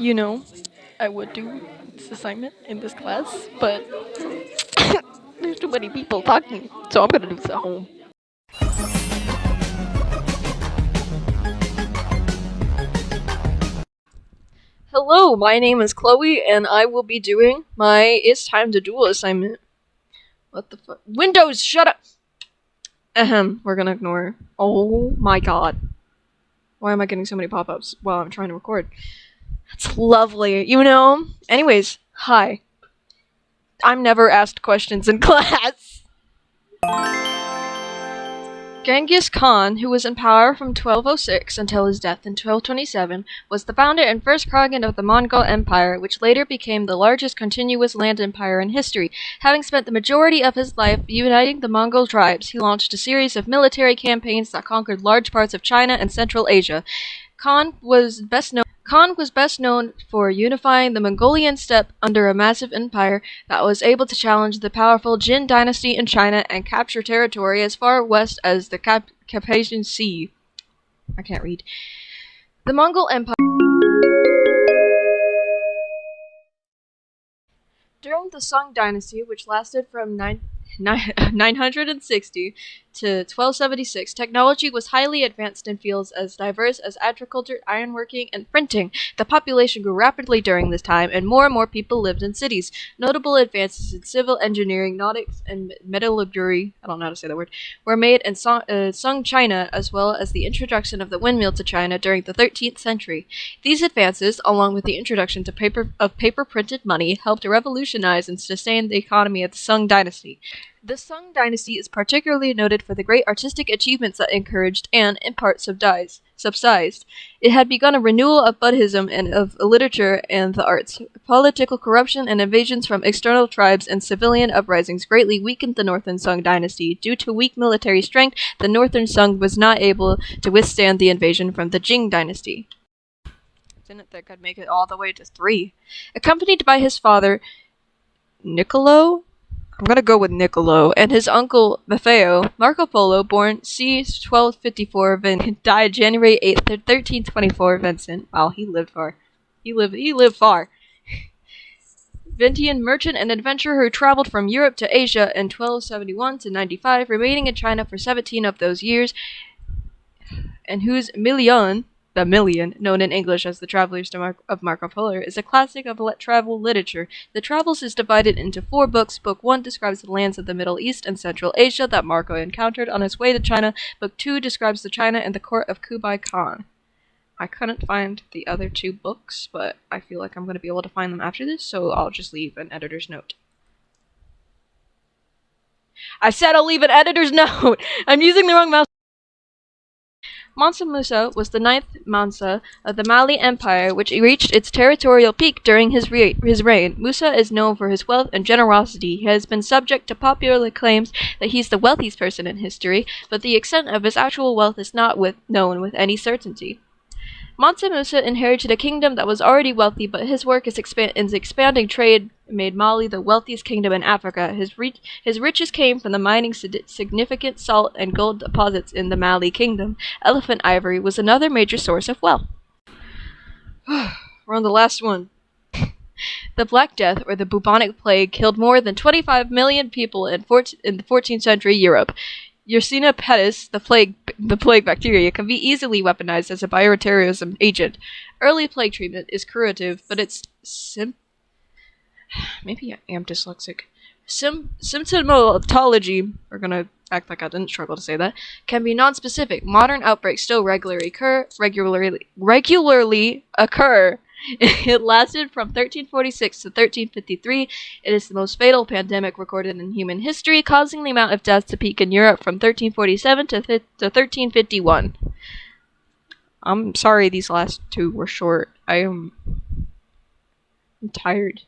You know, I would do this assignment in this class, but there's too many people talking, so I'm gonna do this at home. Hello, my name is Chloe, and I will be doing my It's Time to Duel assignment. What the fuck? Windows, shut up! Ahem, we're gonna ignore. Oh my god. Why am I getting so many pop-ups while I'm trying to record? That's lovely, you know? Anyways, hi. I'm never asked questions in class. Genghis Khan, who was in power from 1206 until his death in 1227, was the founder and first Khagan of the Mongol Empire, which later became the largest continuous land empire in history. Having spent the majority of his life uniting the Mongol tribes, he launched a series of military campaigns that conquered large parts of China and Central Asia. Khan was best known for unifying the Mongolian steppe under a massive empire that was able to challenge the powerful Jin dynasty in China and capture territory as far west as the Caspian Sea. I can't read. The Mongol Empire. During the Song dynasty, which lasted from 960 to 1276, technology was highly advanced in fields as diverse as agriculture, ironworking, and printing. The population grew rapidly during this time, and more people lived in cities. Notable advances in civil engineering, nautics, and metallurgy, I don't know how to say that word, were made in Song China, as well as the introduction of the windmill to China during the 13th century. These advances, along with the introduction to paper-printed money, helped revolutionize and sustain the economy of the Song dynasty. The Sung dynasty is particularly noted for the great artistic achievements that encouraged and, in part, subsidized. It had begun a renewal of Buddhism and of literature and the arts. Political corruption and invasions from external tribes and civilian uprisings greatly weakened the Northern Sung dynasty. Due to weak military strength, the Northern Sung was not able to withstand the invasion from the Jing dynasty. Didn't think I'd make it all the way to 3. Accompanied by his father, Niccolo? I'm gonna go with Niccolo, and his uncle Maffeo. Marco Polo, born c. 1254, died January 8th, 1324. Vincent. Wow, he lived far. He lived far. Vintian merchant and adventurer who traveled from Europe to Asia in 1271 to 95, remaining in China for 17 of those years, and whose Million, the Million, known in English as The Travelers of Marco Polo, is a classic of travel literature. The Travels is divided into 4 books. Book 1 describes the lands of the Middle East and Central Asia that Marco encountered on his way to China. Book 2 describes the China and the court of Kublai Khan. I couldn't find the other 2 books, but I feel like I'm going to be able to find them after this, so I'll just leave an editor's note. I said I'll leave an editor's note! I'm using the wrong mouse. Mansa Musa was the 9th Mansa of the Mali Empire, which reached its territorial peak during his reign. Musa is known for his wealth and generosity. He has been subject to popular claims that he's the wealthiest person in history, but the extent of his actual wealth is not known with any certainty. Mansa Musa inherited a kingdom that was already wealthy, but his work in expanding trade made Mali the wealthiest kingdom in Africa. His riches came from the mining significant salt and gold deposits in the Mali kingdom. Elephant ivory was another major source of wealth. We're on the last one. The Black Death, or the bubonic plague, killed more than 25 million people in the 14th century Europe. Yersinia pestis, the plague bacteria, can be easily weaponized as a bioterrorism agent. Early plague treatment is curative, but it's maybe I am dyslexic. Symptomatology, we're gonna act like I didn't struggle to say that, can be non-specific. Modern outbreaks still regularly occur. It lasted from 1346 to 1353. It is the most fatal pandemic recorded in human history, causing the amount of deaths to peak in Europe from 1347 to 1351. I'm sorry these last 2 were short. I'm tired.